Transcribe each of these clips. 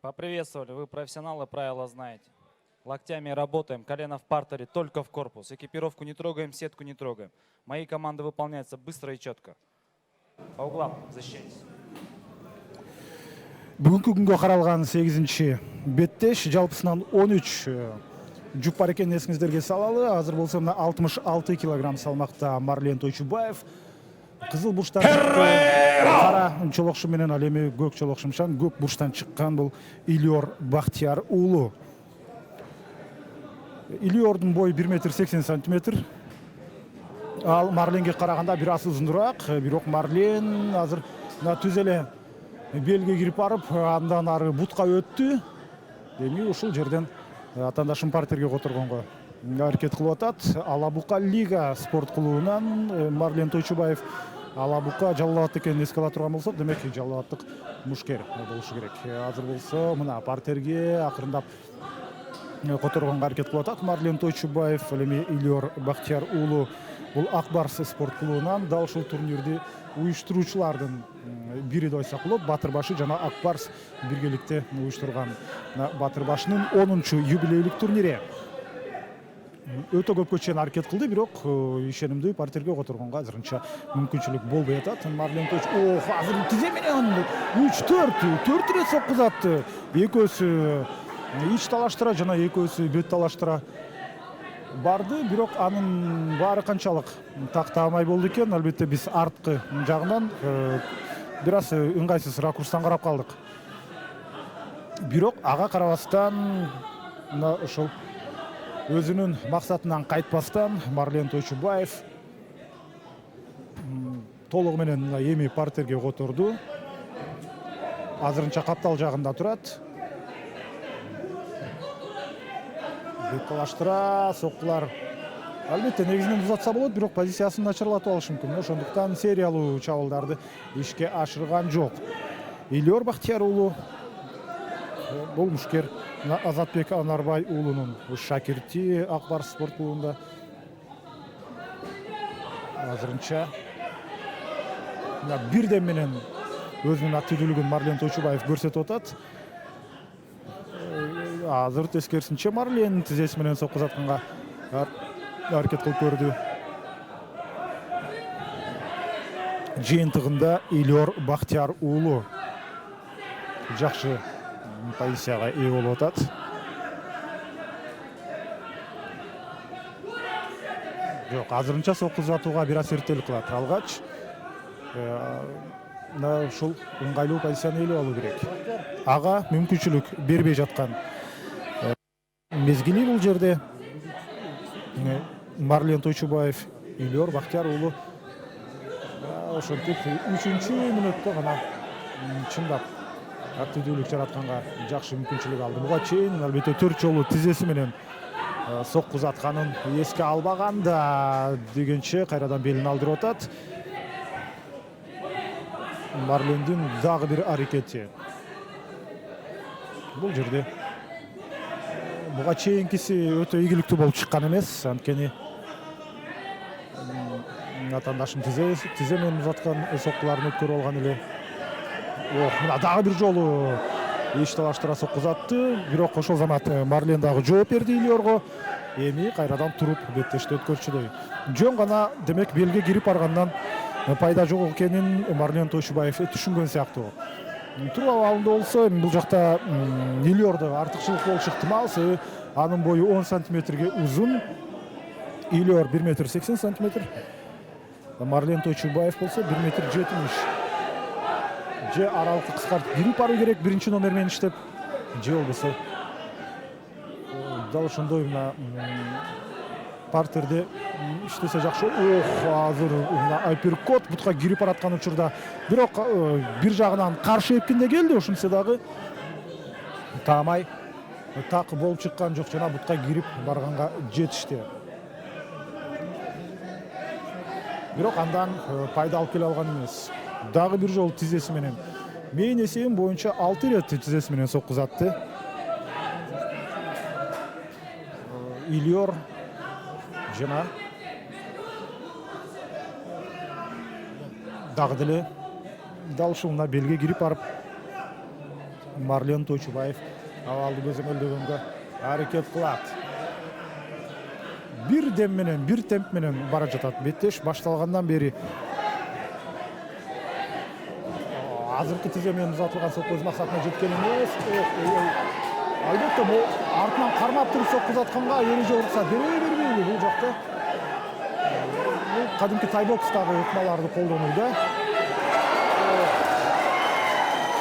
Поприветствовали, вы профессионалы, правила знаете. Локтями работаем, колено в партере, только в корпус. Экипировку не трогаем, сетку не трогаем. Мои команды выполняются быстро и четко. По углам защищайтесь. Бүгінгі күнге қаралған 8-ші беттеш, жалпысынан 13 жүк бар екенін есіңіздерге салалы. Азыр болса мына 66 килограмм салмақта Марлен Тойчубаев. Қызыл бұрыштан қара чолоқшы менен алеме көк чолоқшымшан көк бұрыштан шыққан бұл Ильор Бахтияр ұлы. Ильордың бойы 1,80 см. Ал Марленге қарағанда біраз ұзынырақ, бирок Марлен азыр түзеле белге кирип барып, андан ары бутка өттү. Демек ушул жерден атандашым партерге которгонго аракет кылып атат. Алабука лига спорт клубунан Марлен Тойчубаев Алабука Жалалабад экенин эске ала турган болсок, демек Жалалабаддык мушкер болушу керек. Азыр болсо мына партерге акырындап которгонго аракет кылып атат Марлен Тойчубаев. Эми Ильор Бахтияр уулу бул Акбарс спорт клубунан дал ушул турнирди уюштуруучулардын бири деп айтсак болот. Батырбашы жана Акбарс биргеликте уюштурган Батырбашынын 10-чу юбилейлик турнири. Өтө көпкө чейин аракет кылды, бирок ишенимдүү партерге которгонго азырынча мүмкүнчүлүк болбой атат. Марлен Тойчубаев азыр тизе менен 3-4 рет соккузатты. Экөөсү ич талаштыра жана экөөсү бет талаштыра барды, бирок анын баары канчалык тактаамай болду экен. Албетте биз арткы жагынан бир аз ыңгайсыз ракурстан карап калдык. Бирок ага карабастан ошол өзүнүн максатынан кайтпастан Марлен Тойчубаев толугу менен эми партерге которду. Азырынча каптал жагында турат. Бет талаштыра, соккулар албетте негизинен узатса болот, бирок позициясын начарлатып алышы мүмкүн. Ошондуктан сериялуу чабуулдарды ишке ашырган жок. Ильор Бахтияр уулу бул мушкер Азатбек Анарбай уулунун шакирти Акбарс спорт клубунда. Азырынча бирден менен өзүнүн активдүүлүгүн Марлен Тойчубаев көрсөтүп атат. Азыр тескерисинче Марлен тизеси менен соккузатканга аракет кылып көрдү. Жыйынтыгында Ильор Бахтияр уулу жакшы позицияга ээ болуп атат. Жок, азырынча соккузатууга бир аз эртелик кылат. Алгач ушул ыңгайлуу позицияны ээлеп алуу керек. Ага мүмкүнчүлүк бербей жаткан мезгили бул жерде Марлен Тойчубаев Ильор Бахтияр уулу ошентип 3-мүнөттө гана чындап активдүүлүк жаратканга жакшы мүмкүнчүлүк алды. Буга чейин албетте 4 жолу тизеси менен соккузатканын эске албаганда дегенче кайрадан белин алдырып атат. Марлендин дагы бир аракети. Бул жерде буга чейинкиси өтө ийгиликтүү болуп чыккан эмес. Анткени атандашым тизе менен узаткан соккуларын өткөрүп алган эле. Мына дагы бир жолу ич талаштыра соккузатты. Бирок ошол замат Марлен дагы жооп берди Ильорго. Эми кайрадан туруп беттешти өткөрчүдөй. Жөн гана демек белге кирип баргандан пайда жок экенин Марлен Тойчубаев түшүнгөн сыяктуу. Туруп абалында болсо бул жакта Ильордо артыкчылык болушу ыктымал. Себеби анын бою 10 сантиметрге узун. Ильор 1,80 см. Марлен Тойчубаев болсо 1,70 м. Же аралыкты кыскартып кирип баруу керек биринчи номер менен иштеп. Же болбосо дал ошондой мына партерде иштесе жакшы. Азыр айперкот бутка кирип бараткан учурда бирок бир жагынан каршы эпкинде келди. Ошентсе дагы таамай так болуп чыккан жок жана бутка кирип барганга жетишти. Бирок андан пайда алып келе алган эмес. Дагы бир жолу тизеси менен менин эсебим боюнча 6 рет тизеси менен соккузатты. Ильор жана дагы деле дал ушул белге кирип барып Марлен Тойчубаев абалды көзөмөлдөгөнгө аракет кылат. Бир дем менен, бир темп менен бара жатат беттеш башталгандан бери. Азыркы тиземен узатылган сокку өз максатына жеткен эмес. Албетте бул артынан кармап туруп сокку узатканга эреже уруксат бербейби бул жакта. Бул кадимки тайбокстагы ыкмаларды колдонууда.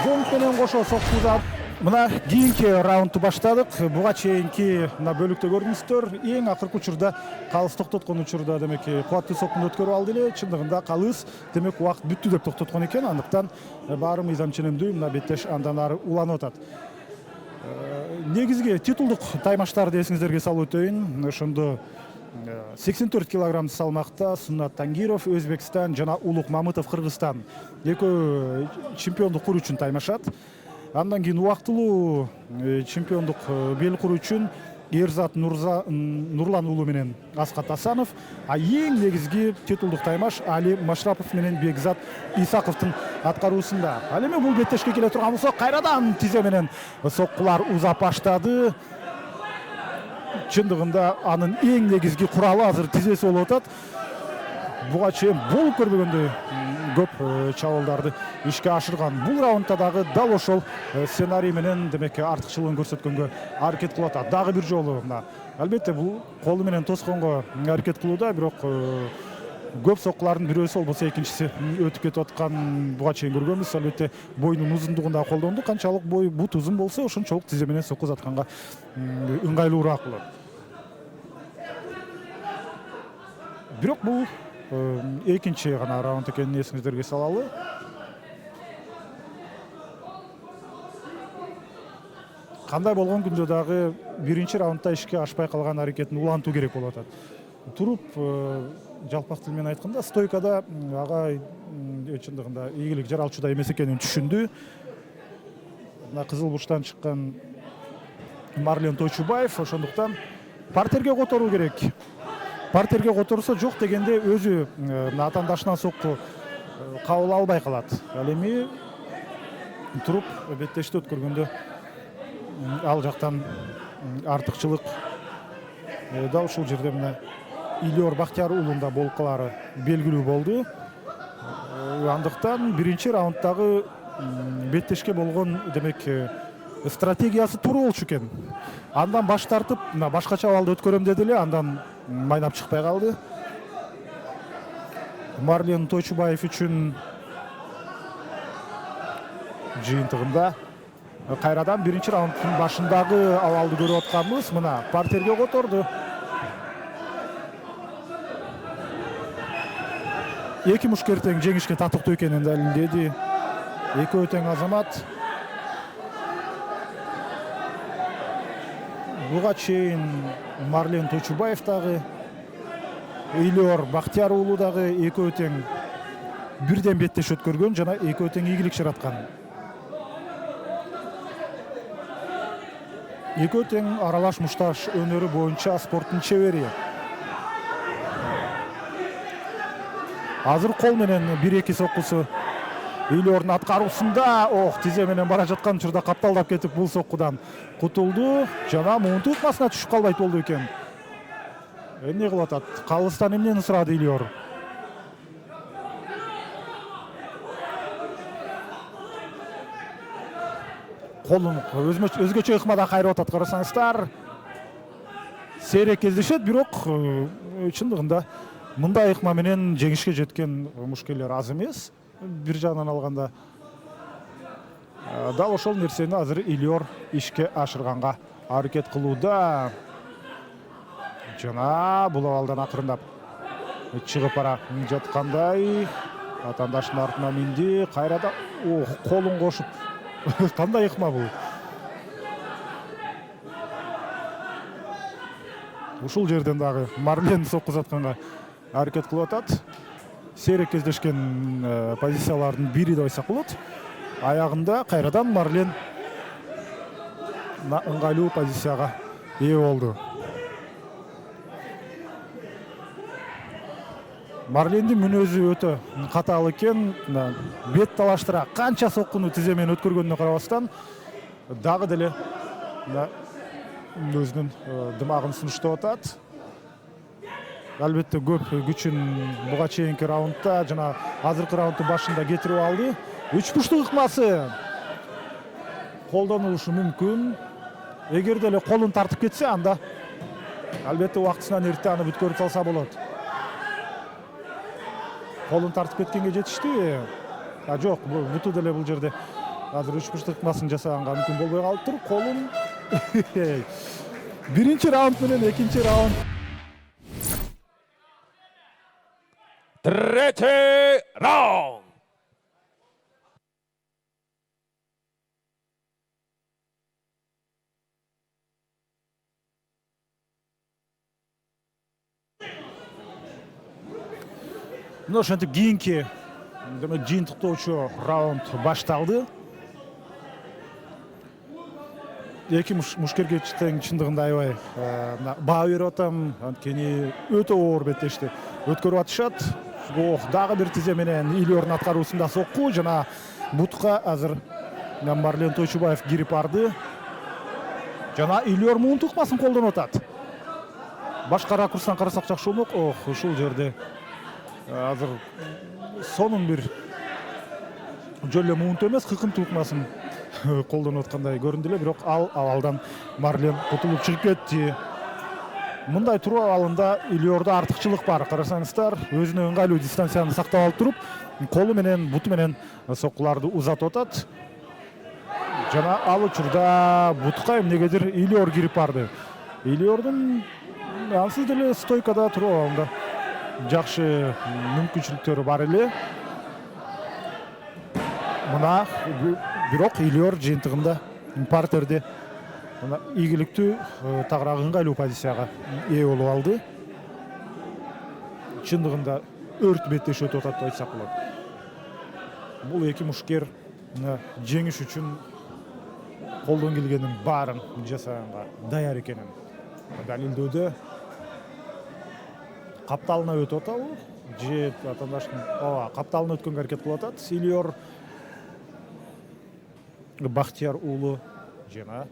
Зонг менен кошо сокку узат. Мына кийинки раундду баштадык. Буга чейинки мына бөлүктө көрдүңүздөр. Эң акыркы учурда калыс токтоткон учурда демек кубаттуу соккуну өткөрүп алды эле. Чындыгында калыс демек убакыт бүттү деп токтоткон экен. Андыктан баары мыйзам ченемдүү. Мына беттеш андан ары уланып атат. Негизги титулдук таймаштарды эсиңиздерге салып өтөйүн. Ошондо 84 килограмм салмакта Суннат Тангиров Өзбекстан жана Улук Мамытов Кыргызстан экөө чемпиондук куруу үчүн таймашат. Андан кийин убактылуу чемпиондук бел куруу үчүн Эрзат Нурлан уулу менен Аскат Асанов, а эң негизги титулдук таймаш Али Машрапов менен Бекзат Исаковдун аткаруусунда. Ал эми бул беттешке келе турган болсо кайрадан тизе менен соккулар узап баштады. Чындыгында анын эң негизги куралы азыр тизеси болуп атат. Буга чейин бул көрбөгөндөй көп чабуулдарды ишке ашырган. Бул раундда дагы дал ошол сценарий менен демек артыкчылыгын көрсөткөнгө аракет кылып атат. Дагы бир жолу мына албетте бул колу менен тосконго аракет кылууда, бирок көп соккулардын бирөөсү болбосо экинчиси өтүп кетип аткан буга чейин көргөнбүз. Албетте бойдун узундугун да колдонду. Канчалык бой бут узун болсо ошончолук тизе менен сокку узатканга ыңгайлуураак болот. Бирок бул экинчи гана раунд экенин эсиңиздерге салалы. Кандай болгон күндө дагы биринчи раундда ишке ашпай калган аракетин улантуу керек болуп атат. Туруп жалпак тил менен айтканда стойкада ага чындыгында ийгилик жаралчудай эмес экенин түшүндү. Мына кызыл бурчтан чыккан Марлен Тойчубаев ошондуктан партерге которуу керек. Партерге которсо жок дегенде өзү атаандашынан сокку кабыл албай калат. Ал эми туруп беттешти өткөргөндө ал жактан артыкчылык да ушул жерде мына Илиор Бактияр уулунда болуп калары белгилүү болду. Андыктан биринчи раунддагы беттешке болгон демек стратегиясы туура болчу экен. Андан баш тартып, мына башкача абалда өткөрөм деди эле, андан майнап чыкпай калды. Марлен Тойчубаев үчүн жыйынтыгында кайрадан биринчи раунддун башындагы абалды көрүп атканбыз. Мына партерге которду. Эки мушкер тең жеңишке татыктуу экенин далилдеди. Экөө тең азамат. Буга чейин Марлен Тойчубаев дагы, Илиор Бактияр уулу дагы экөө тең бирден беттеш өткөргөн жана экөө тең ийгилик жараткан. Экөө тең аралаш мушташ өнөрү боюнча спорттун чебери. Азыр кол менен 1-2 соккусу Илиордун аткаруусунда тизе менен бара жаткан учурда капталдап кетип бул соккудан кутулду. Жана муунту ыкмасына түшүп калбайт болду экен. Эмне кылып атат? Калыстан эмнени сурады Илиор? Колун өзгөчө ыкмада кайрып атат, карасаңыздар. Сейрек кездешет, бирок чындыгында мындай ыкма менен жеңишке жеткен мушкерлер аз эмес. Бир жагынан алганда дал ошол нерсени азыр Илиор ишке ашырганга аракет кылууда. Жана бул абалдан акырындап чыгып бара жаткандай атаандашынын артына минди. Кайрадан колун кошуп кандай ыкма бул? Ушул жерден дагы Марлен сокку узатканга аракет кылып атат. Сейрек кездешкен позициялардын бири деп айтсак болот. Аягында кайрадан Марлен ыңгайлуу позицияга ээ болду. Марлендин мүнөзү өтө катаал экен. Бет талаштыра канча соккуну тизе менен өткөргөнүнө карабастан дагы деле өзүнүн дымагын сунуштап атат. Албетте көп күчүн буга чейинки раундда жана азыркы раунддун башында кетирип алды. Үч бурчтук ыкмасы колдонулушу мүмкүн. Эгер деле колун тартып кетсе, анда албетте убактысынан эрте аны бүткөрүп салса болот. Колун тартып кеткенге жетишти. Жок, буту деле бул жерде азыр үч бурчтук ыкмасын жасаганга мүмкүн болбой калыптыр. Колун биринчи раунд менен экинчи раунд. Третий раунд. Ошентип кийинки жыйынтыктоочу раунд башталды. Эки мушкерге тең чындыгында аябай баа берип атам, анткени өтө оор беттешти өткөрүп атышат. Дагы бир тизе менен Ильордун аткаруусунда сокку жана бутка азыр Марлен Тойчубаев кирип барды. Жана Ильор муун ыкмасын колдонуп атат. Башка ракурстан карасак жакшы болмок. Ушул жерде азыр сонун бир жолу муунту эмес, кыкымтуу ыкмасын колдонуп аткандай көрүндү эле, бирок алдан Марлен кутулуп чыгып кетти. Мындай туруу абалында Ильордо артыкчылык бар. Карасаңыздар, өзүнө ыңгайлуу дистанцияны сактап алып туруп, колу менен, буту менен соккуларды узатып атат. Жана ал учурда бутка эмнегедир Ильор кирип барды. Ильордун ансыз деле стойкада туруу абалында жакшы мүмкүнчүлүктөрү бар эле. Мына бирок Ильор жыйынтыгында партерде ийгиликтүү тагыраак ыңгайлуу позицияга ээ болуп алды. Чындыгында өрт беттеш өтүп атат деп айтсак болот. Бул эки мушкер жеңиш үчүн колдон келгенин баарын жасаганга даяр экенин далилдөөдө. Капталына өтүп атабы? Же атандаштын капталына өткөнгө аракет кылып атат. Ильор Бахтияр уулу жана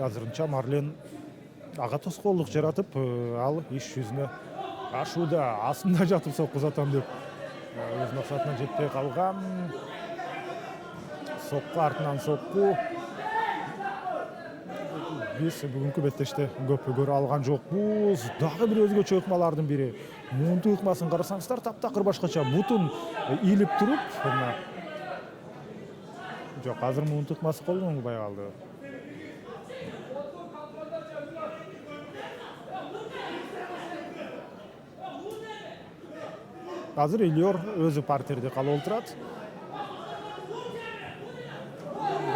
азырынча Марлен ага тоскоолдук жаратып, ал иш жүзүнө ашууда, астында жатып сокку узатам деп өз максатына жетпей калган. Сокку артынан сокку. Биз бүгүнкү беттеште көп көрө алган жокпуз. Дагы бир өзгөчө ыкмалардын бири. Муунтуу ыкмасын карасаңыздар, таптакыр башкача бутун ийилип туруп, жок, азыр муунтуу ыкмасы колдонулбай калды. Азыр Ильор өзү партерде калып отурат.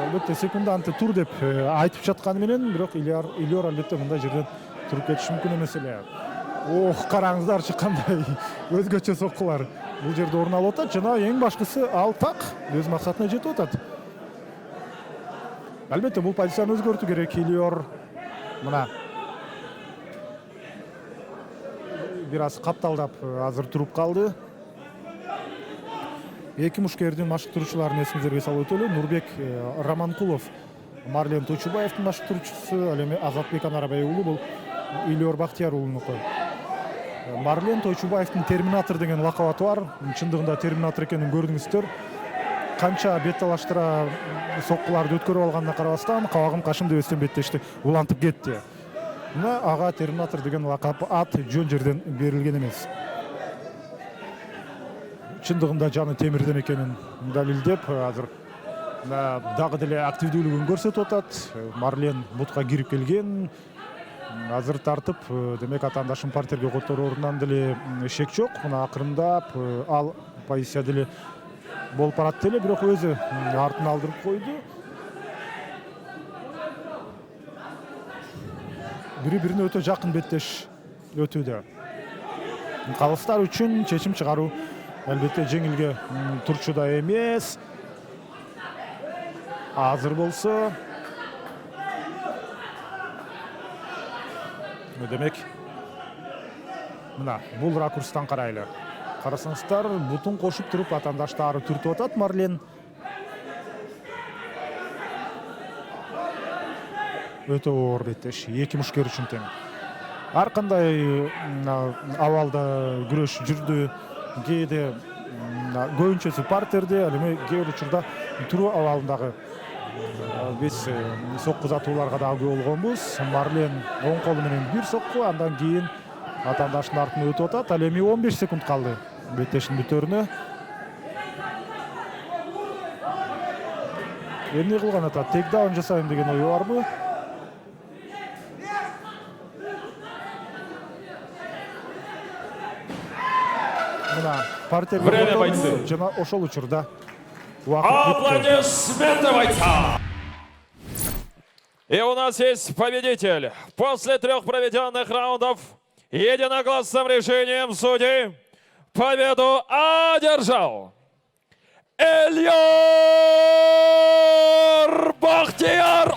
Албетте секунданты тур деп айтып жатканы менен, бирок Ильор албетте мындай жерден туруп кетиши мүмкүн эмес эле. Караңыздарчы кандай өзгөчө соккулар бул жерде орун алып атат жана эң башкысы ал так өз максатына жетип атат. Албетте бул позицияны өзгөртүү керек. Ильор мына бир аз капталдап азыр туруп калды. Эки мушкердин машыктыруучуларын эсиңиздерге салып өтөлү. Нурбек Раманкулов Марлен Тойчубаевдин машыктыруучусу, ал эми Азатбек Анарбай уулу бул Ильор Бахтияр уулунуку. Марлен Тойчубаевдин Терминатор деген лакабаты бар. Чындыгында Терминатор экенин көрдүңүздөр. Канча бет талаштыра соккуларды өткөрүп алганына карабастан, кабагым кашым деп өстөн беттешти улантып кетти. Мына ага Терминатор деген лакап ат жөн жерден берилген эмес. Чындыгында жаны темирден экенин далилдеп, азыр дагы деле активдүүлүгүн көрсөтүп атат. Марлен бутка кирип келген. Азыр тартып, демек атаандашын партерге которуурунан деле шек жок. Мына акырындап ал позиция деле болуп барат деле, бирок өзү артын алдырып койду. Бири-бирине өтө жакын беттеш өтүүдө. Калыстар үчүн чечим чыгаруу албетте жеңилге турчуда эмес. Азыр болсо демек мына бул ракурстан карайлы. Карасаңыздар, бутун кошуп туруп атаандаштары түртүп атат Марлен. өтө оор беттеш. Эки мушкер үчүн тең. Ар кандай абалда күрөш жүрдү. Кээде көбүнчөсү партерде, ал эми кээ бир учурда туруу абалындагы биз сокку затууларга дагы күбө болгонбуз. Марлен оң колу менен бир сокку, андан кийин атаандаштын артынан өтүп атат. Ал эми 15 секунд калды беттештин бүтөрүнө. Эмне кылган атат? Тейкдаун жасайм деген ою барбы? Мына партерге Время бойцы. жана ошол учурда убакыт бүттү. Аплодисменты бойца! И у нас есть победитель. После 3 проведенных раундов единогласным решением судей победу одержал Эльяр Бахтияр